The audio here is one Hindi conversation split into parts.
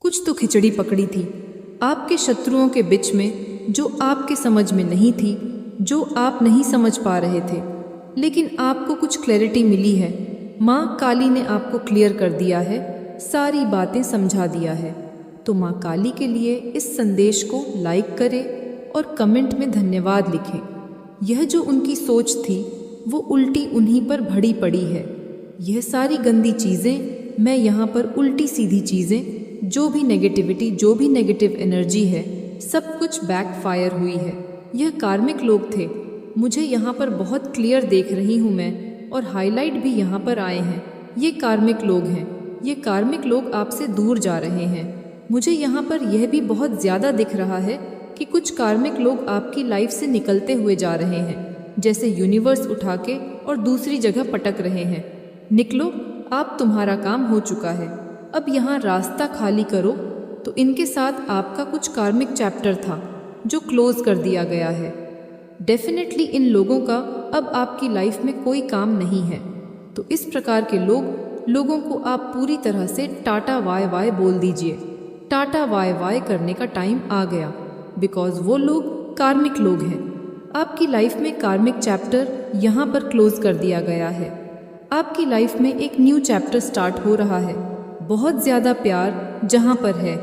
कुछ तो खिचड़ी पकड़ी थी आपके शत्रुओं के बीच में, जो आपके समझ में नहीं थी, जो आप नहीं समझ पा रहे थे। लेकिन आपको कुछ क्लैरिटी मिली है। माँ काली ने आपको क्लियर कर दिया है, सारी बातें समझा दिया है। तो माँ काली के लिए इस संदेश को लाइक करें और कमेंट में धन्यवाद लिखें। यह जो उनकी सोच थी वो उल्टी उन्हीं पर भड़ी पड़ी है। यह सारी गंदी चीज़ें, मैं यहाँ पर उल्टी सीधी चीज़ें, जो भी नेगेटिविटी, जो भी नेगेटिव एनर्जी है, सब कुछ बैकफायर हुई है। यह कार्मिक लोग थे। मुझे यहाँ पर बहुत क्लियर देख रही हूँ मैं, और हाईलाइट भी यहाँ पर आए हैं। ये कार्मिक लोग हैं। ये कार्मिक लोग आपसे दूर जा रहे हैं। मुझे यहाँ पर यह भी बहुत ज़्यादा दिख रहा है कि कुछ कार्मिक लोग आपकी लाइफ से निकलते हुए जा रहे हैं, जैसे यूनिवर्स उठा के और दूसरी जगह पटक रहे हैं। निकलो, आप तुम्हारा काम हो चुका है, अब यहाँ रास्ता खाली करो। तो इनके साथ आपका कुछ कार्मिक चैप्टर था जो क्लोज कर दिया गया है। डेफिनेटली इन लोगों का अब आपकी लाइफ में कोई काम नहीं है। तो इस प्रकार के लोगों को आप पूरी तरह से टाटा वाय वाय बोल दीजिए। टाटा वाय वाय करने का टाइम आ गया, बिकॉज वो लोग कार्मिक लोग हैं। आपकी लाइफ में कार्मिक चैप्टर यहाँ पर क्लोज कर दिया गया है। आपकी लाइफ में एक न्यू चैप्टर स्टार्ट हो रहा है। बहुत ज़्यादा प्यार जहाँ पर है,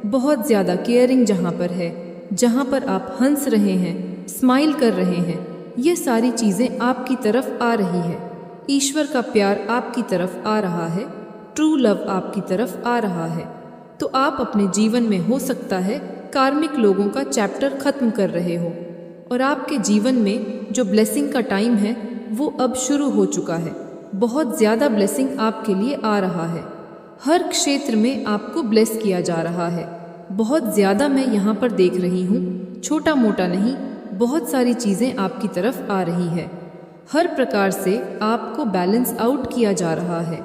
बहुत ज़्यादा केयरिंग जहाँ पर है, जहाँ पर आप हंस रहे हैं, स्माइल कर रहे हैं, ये सारी चीज़ें आपकी तरफ आ रही है। ईश्वर का प्यार आपकी तरफ आ रहा है, ट्रू लव आपकी तरफ आ रहा है। तो आप अपने जीवन में हो सकता है कार्मिक लोगों का चैप्टर ख़त्म कर रहे हो, और आपके जीवन में जो ब्लेसिंग का टाइम है वो अब शुरू हो चुका है। बहुत ज़्यादा ब्लेसिंग आपके लिए आ रहा है। हर क्षेत्र में आपको ब्लेस किया जा रहा है। बहुत ज़्यादा मैं यहाँ पर देख रही हूँ, छोटा मोटा नहीं, बहुत सारी चीज़ें आपकी तरफ आ रही है। हर प्रकार से आपको बैलेंस आउट किया जा रहा है,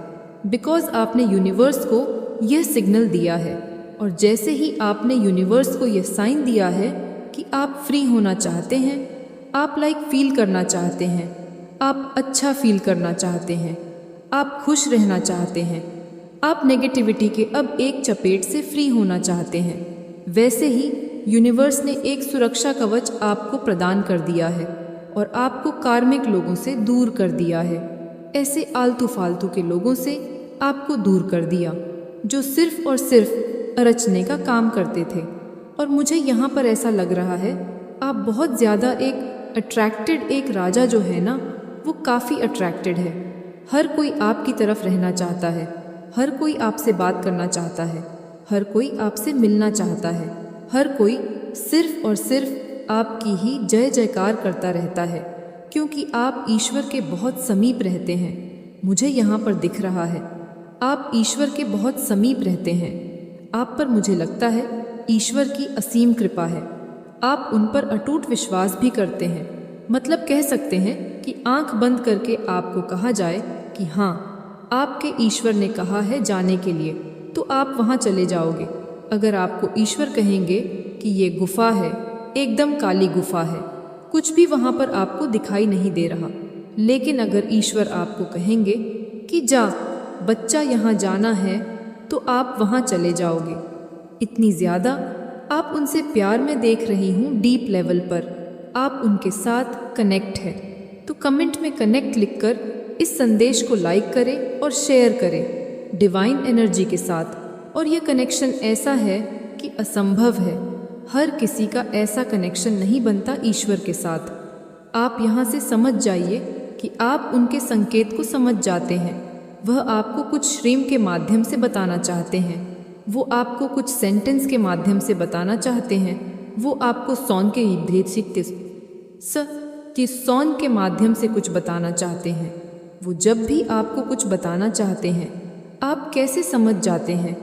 बिकॉज आपने यूनिवर्स को यह सिग्नल दिया है। और जैसे ही आपने यूनिवर्स को यह साइन दिया है कि आप फ्री होना चाहते हैं, आप फील करना चाहते हैं, आप अच्छा फील करना चाहते हैं, आप खुश रहना चाहते हैं, आप नेगेटिविटी के अब एक चपेट से फ्री होना चाहते हैं, वैसे ही यूनिवर्स ने एक सुरक्षा कवच आपको प्रदान कर दिया है और आपको कार्मिक लोगों से दूर कर दिया है। ऐसे आलतू फालतू के लोगों से आपको दूर कर दिया, जो सिर्फ और सिर्फ अरचने का काम करते थे। और मुझे यहाँ पर ऐसा लग रहा है आप बहुत ज़्यादा एक अट्रैक्टेड, एक राजा जो है ना, वो काफ़ी अट्रैक्टेड है। हर कोई आपकी तरफ रहना चाहता है, हर कोई आपसे बात करना चाहता है, हर कोई आपसे मिलना चाहता है, हर कोई सिर्फ और सिर्फ आपकी ही जय जयकार करता रहता है, क्योंकि आप ईश्वर के बहुत समीप रहते हैं। मुझे यहाँ पर दिख रहा है आप ईश्वर के बहुत समीप रहते हैं। आप पर मुझे लगता है ईश्वर की असीम कृपा है। आप उन पर अटूट विश्वास भी करते हैं। मतलब कह सकते हैं कि आंख बंद करके आपको कहा जाए कि हाँ, आपके ईश्वर ने कहा है जाने के लिए, तो आप वहाँ चले जाओगे। अगर आपको ईश्वर कहेंगे कि ये गुफा है, एकदम काली गुफा है, कुछ भी वहाँ पर आपको दिखाई नहीं दे रहा, लेकिन अगर ईश्वर आपको कहेंगे कि जा बच्चा, यहाँ जाना है, तो आप वहाँ चले जाओगे। इतनी ज़्यादा आप उनसे प्यार में देख रही हूँ, डीप लेवल पर आप उनके साथ कनेक्ट है। तो कमेंट में कनेक्ट लिखकर इस संदेश को लाइक करें और शेयर करें डिवाइन एनर्जी के साथ। और यह कनेक्शन ऐसा है कि असंभव है। हर किसी का ऐसा कनेक्शन नहीं बनता ईश्वर के साथ। आप यहाँ से समझ जाइए कि आप उनके संकेत को समझ जाते हैं। वह आपको कुछ श्रीम के माध्यम से बताना चाहते हैं, वो आपको कुछ सेंटेंस के माध्यम से बताना चाहते हैं, वो आपको सौन के माध्यम से कुछ बताना चाहते हैं। वो जब भी आपको कुछ बताना चाहते हैं, आप कैसे समझ जाते हैं?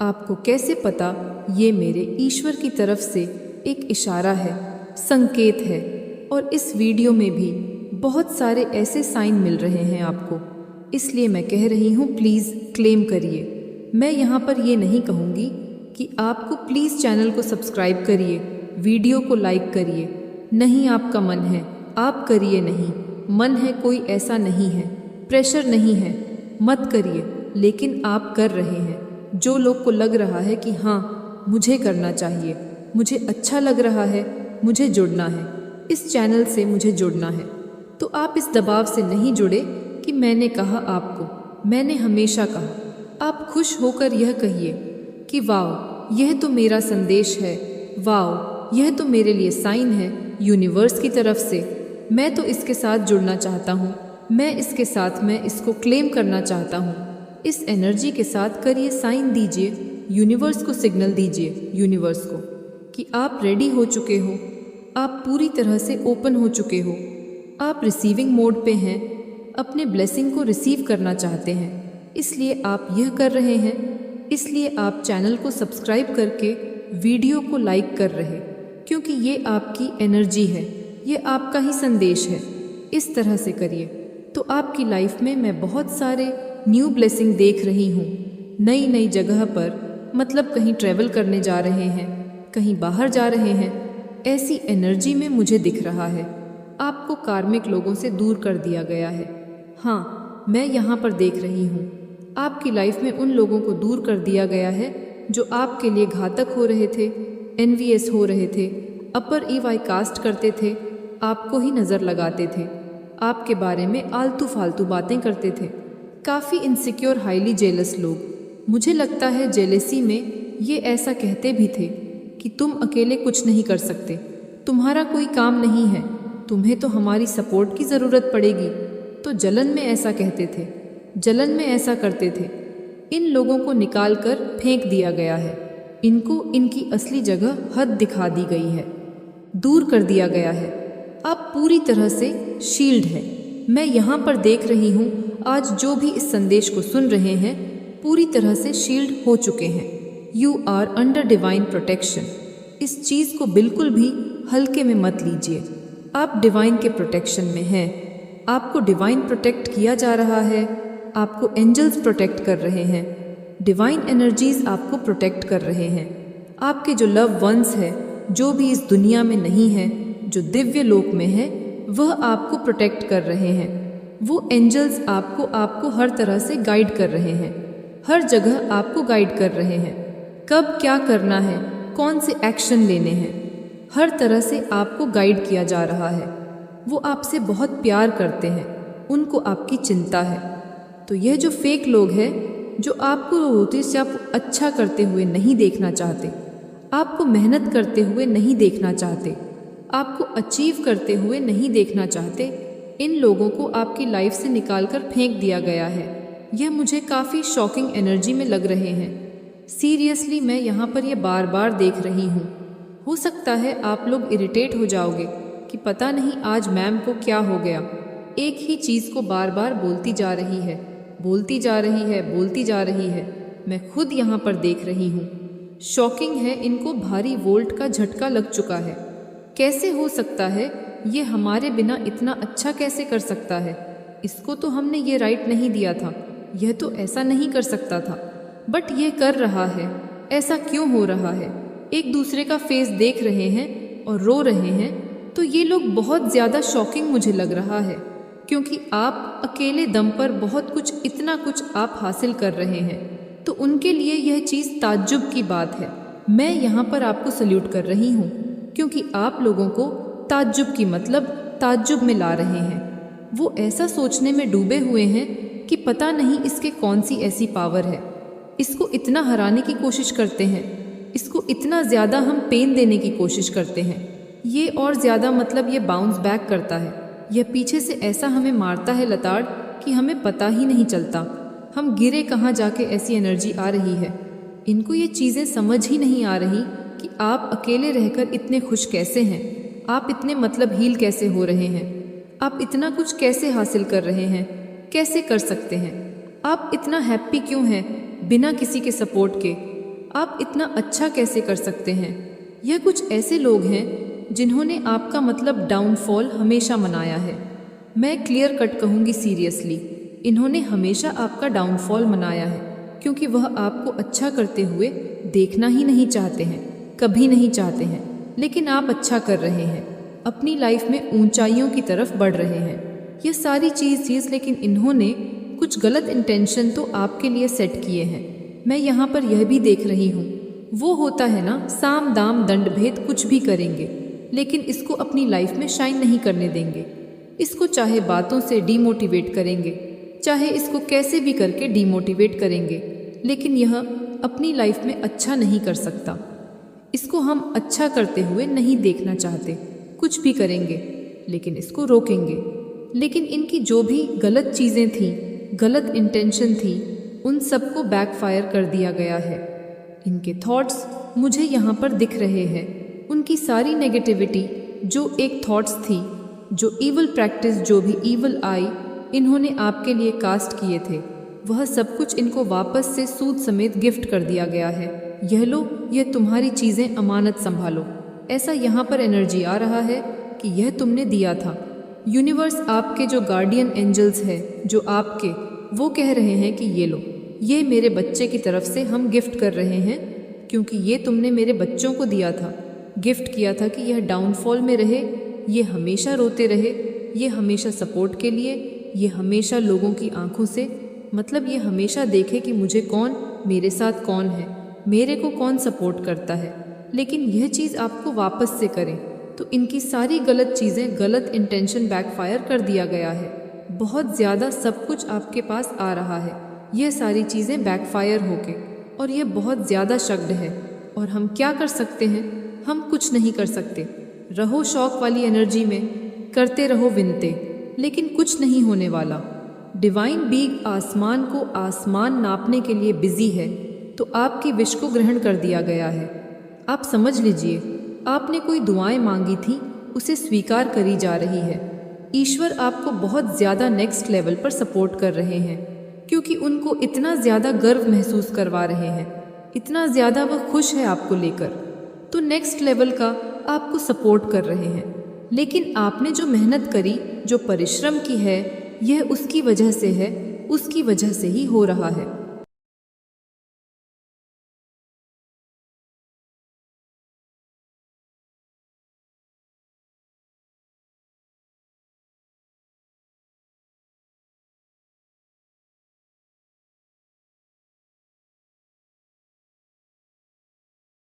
आपको कैसे पता ये मेरे ईश्वर की तरफ से एक इशारा है, संकेत है? और इस वीडियो में भी बहुत सारे ऐसे साइन मिल रहे हैं आपको, इसलिए मैं कह रही हूँ प्लीज़ क्लेम करिए। मैं यहाँ पर ये नहीं कहूँगी कि आपको प्लीज़ चैनल को सब्सक्राइब करिए, वीडियो को लाइक करिए। नहीं, आपका मन है आप करिए, नहीं मन है कोई ऐसा नहीं है, प्रेशर नहीं है, मत करिए, लेकिन आप कर रहे हैं। जो लोग को लग रहा है कि हाँ मुझे करना चाहिए, मुझे अच्छा लग रहा है, मुझे जुड़ना है, इस चैनल से मुझे जुड़ना है, तो आप इस दबाव से नहीं जुड़े कि मैंने कहा आपको, मैंने हमेशा कहा। आप खुश होकर यह कहिए कि वाओ यह तो मेरा संदेश है, वाओ यह तो मेरे लिए साइन है यूनिवर्स की तरफ से, मैं तो इसके साथ जुड़ना चाहता हूँ, मैं इसके साथ, मैं इसको क्लेम करना चाहता हूँ। इस एनर्जी के साथ करिए, साइन दीजिए, यूनिवर्स को सिग्नल दीजिए, यूनिवर्स को कि आप रेडी हो चुके हो, आप पूरी तरह से ओपन हो चुके हो, आप रिसीविंग मोड पे हैं, अपने ब्लेसिंग को रिसीव करना चाहते हैं, इसलिए आप यह कर रहे हैं, इसलिए आप चैनल को सब्सक्राइब करके वीडियो को लाइक कर रहे, क्योंकि ये आपकी एनर्जी है, ये आपका ही संदेश है। इस तरह से करिए तो आपकी लाइफ में मैं बहुत सारे न्यू ब्लेसिंग देख रही हूँ। नई नई जगह पर, मतलब कहीं ट्रैवल करने जा रहे हैं, कहीं बाहर जा रहे हैं, ऐसी एनर्जी में मुझे दिख रहा है। आपको कार्मिक लोगों से दूर कर दिया गया है। हाँ, मैं यहाँ पर देख रही हूँ, आपकी लाइफ में उन लोगों को दूर कर दिया गया है जो आपके लिए घातक हो रहे थे, एनवीएस हो रहे थे, अपर ईवाई कास्ट करते थे, आपको ही नज़र लगाते थे, आपके बारे में आलतू फालतू बातें करते थे, काफ़ी इनसिक्योर, हाईली जेलस लोग। मुझे लगता है जेलेसी में ये ऐसा कहते भी थे कि तुम अकेले कुछ नहीं कर सकते, तुम्हारा कोई काम नहीं है, तुम्हें तो हमारी सपोर्ट की ज़रूरत पड़ेगी। तो जलन में ऐसा कहते थे, जलन में ऐसा करते थे। इन लोगों को निकाल कर फेंक दिया गया है, इनको इनकी असली जगह हद दिखा दी गई है, दूर कर दिया गया है। आप पूरी तरह से शील्ड है। मैं यहाँ पर देख रही हूँ, आज जो भी इस संदेश को सुन रहे हैं पूरी तरह से शील्ड हो चुके हैं। You are under divine protection. इस चीज़ को बिल्कुल भी हल्के में मत लीजिए। आप डिवाइन के प्रोटेक्शन में हैं, आपको डिवाइन प्रोटेक्ट किया जा रहा है, आपको एंजल्स प्रोटेक्ट कर रहे हैं, डिवाइन एनर्जीज आपको प्रोटेक्ट कर रहे हैं। आपके जो लव वंस है, जो भी इस दुनिया में नहीं है, जो दिव्य लोक में है, वह आपको प्रोटेक्ट कर रहे हैं। वो एंजल्स आपको हर तरह से गाइड कर रहे हैं, हर जगह आपको गाइड कर रहे हैं, कब क्या करना है, कौन से एक्शन लेने हैं, हर तरह से आपको गाइड किया जा रहा है। वो आपसे बहुत प्यार करते हैं, उनको आपकी चिंता है। तो यह जो फेक लोग हैं, जो आपको रोटी से आप अच्छा करते हुए नहीं देखना चाहते, आपको मेहनत करते हुए नहीं देखना चाहते, आपको अचीव करते हुए नहीं देखना चाहते, इन लोगों को आपकी लाइफ से निकाल कर फेंक दिया गया है। यह मुझे काफ़ी शॉकिंग एनर्जी में लग रहे हैं। सीरियसली मैं यहाँ पर यह बार बार देख रही हूँ। हो सकता है आप लोग इरिटेट हो जाओगे कि पता नहीं आज मैम को क्या हो गया, एक ही चीज़ को बार बार बोलती जा रही है, बोलती जा रही है, बोलती जा रही है। मैं खुद यहाँ पर देख रही हूँ। शॉकिंग है, इनको भारी वोल्ट का झटका लग चुका है। कैसे हो सकता है, ये हमारे बिना इतना अच्छा कैसे कर सकता है, इसको तो हमने ये राइट नहीं दिया था, यह तो ऐसा नहीं कर सकता था, बट ये कर रहा है, ऐसा क्यों हो रहा है। एक दूसरे का फेस देख रहे हैं और रो रहे हैं। तो ये लोग बहुत ज़्यादा शॉकिंग मुझे लग रहा है, क्योंकि आप अकेले दम पर बहुत कुछ, इतना कुछ आप हासिल कर रहे हैं, तो उनके लिए यह चीज़ ताज्जुब की बात है। मैं यहाँ पर आपको सल्यूट कर रही हूँ, क्योंकि आप लोगों को ताज्जुब की मतलब ताज्जुब में ला रहे हैं। वो ऐसा सोचने में डूबे हुए हैं कि पता नहीं इसके कौन सी ऐसी पावर है, इसको इतना हराने की कोशिश करते हैं, इसको इतना ज़्यादा हम पेन देने की कोशिश करते हैं, ये और ज़्यादा मतलब ये बाउंस बैक करता है, यह पीछे से ऐसा हमें मारता है लताड़ कि हमें पता ही नहीं चलता हम गिरे कहाँ जाके। ऐसी एनर्जी आ रही है। इनको ये चीज़ें समझ ही नहीं आ रही कि आप अकेले रहकर इतने खुश कैसे हैं, आप इतने मतलब हील कैसे हो रहे हैं, आप इतना कुछ कैसे हासिल कर रहे हैं, कैसे कर सकते हैं, आप इतना हैप्पी क्यों हैं बिना किसी के सपोर्ट के, आप इतना अच्छा कैसे कर सकते हैं। यह कुछ ऐसे लोग हैं जिन्होंने आपका मतलब डाउनफॉल हमेशा मनाया है। मैं क्लियर कट कहूँगी, सीरियसली इन्होंने हमेशा आपका डाउनफॉल मनाया है, क्योंकि वह आपको अच्छा करते हुए देखना ही नहीं चाहते हैं, कभी नहीं चाहते हैं। लेकिन आप अच्छा कर रहे हैं, अपनी लाइफ में ऊंचाइयों की तरफ बढ़ रहे हैं, यह सारी चीज़। लेकिन इन्होंने कुछ गलत इंटेंशन तो आपके लिए सेट किए हैं। मैं यहाँ पर यह भी देख रही हूँ, वो होता है ना, साम दाम दंड भेद, कुछ भी करेंगे लेकिन इसको अपनी लाइफ में शाइन नहीं करने देंगे। इसको चाहे बातों से डीमोटिवेट करेंगे, चाहे इसको कैसे भी करके डीमोटिवेट करेंगे, लेकिन यह अपनी लाइफ में अच्छा नहीं कर सकता। इसको हम अच्छा करते हुए नहीं देखना चाहते, कुछ भी करेंगे लेकिन इसको रोकेंगे। लेकिन इनकी जो भी गलत चीज़ें थीं, गलत इंटेंशन थी, उन सबको बैकफायर कर दिया गया है। इनके थॉट्स मुझे यहाँ पर दिख रहे हैं। उनकी सारी नेगेटिविटी जो एक थॉट्स थी, जो ईवल प्रैक्टिस, जो भी ईवल आई इन्होंने आपके लिए कास्ट किए थे, वह सब कुछ इनको वापस से सूद समेत गिफ्ट कर दिया गया है। यह लो, यह तुम्हारी चीज़ें, अमानत संभालो। ऐसा यहाँ पर एनर्जी आ रहा है कि यह तुमने दिया था। यूनिवर्स, आपके जो गार्डियन एंजल्स हैं जो आपके, वो कह रहे हैं कि ये लो, ये मेरे बच्चे की तरफ से हम गिफ्ट कर रहे हैं, क्योंकि ये तुमने मेरे बच्चों को दिया था, गिफ्ट किया था कि यह डाउनफॉल में रहे, ये हमेशा रोते रहे, ये हमेशा सपोर्ट के लिए, ये हमेशा लोगों की आंखों से, मतलब ये हमेशा देखे कि मुझे कौन, मेरे साथ कौन है, मेरे को कौन सपोर्ट करता है। लेकिन यह चीज़ आपको वापस से करें तो इनकी सारी गलत चीज़ें, गलत इंटेंशन बैकफायर कर दिया गया है। बहुत ज़्यादा सब कुछ आपके पास आ रहा है, यह सारी चीज़ें बैकफायर होके, और यह बहुत ज़्यादा शक्ड है। और हम क्या कर सकते हैं? हम कुछ नहीं कर सकते। रहो शौक वाली एनर्जी में, करते रहो विनते, लेकिन कुछ नहीं होने वाला। डिवाइन बीइंग आसमान को आसमान नापने के लिए बिजी है, तो आपकी विश को ग्रहण कर दिया गया है। आप समझ लीजिए, आपने कोई दुआएं मांगी थी, उसे स्वीकार करी जा रही है। ईश्वर आपको बहुत ज़्यादा नेक्स्ट लेवल पर सपोर्ट कर रहे हैं, क्योंकि उनको इतना ज़्यादा गर्व महसूस करवा रहे हैं, इतना ज़्यादा वह खुश है आपको लेकर, तो नेक्स्ट लेवल का आपको सपोर्ट कर रहे हैं। लेकिन आपने जो मेहनत करी, जो परिश्रम की है, यह उसकी वजह से है, उसकी वजह से ही हो रहा है।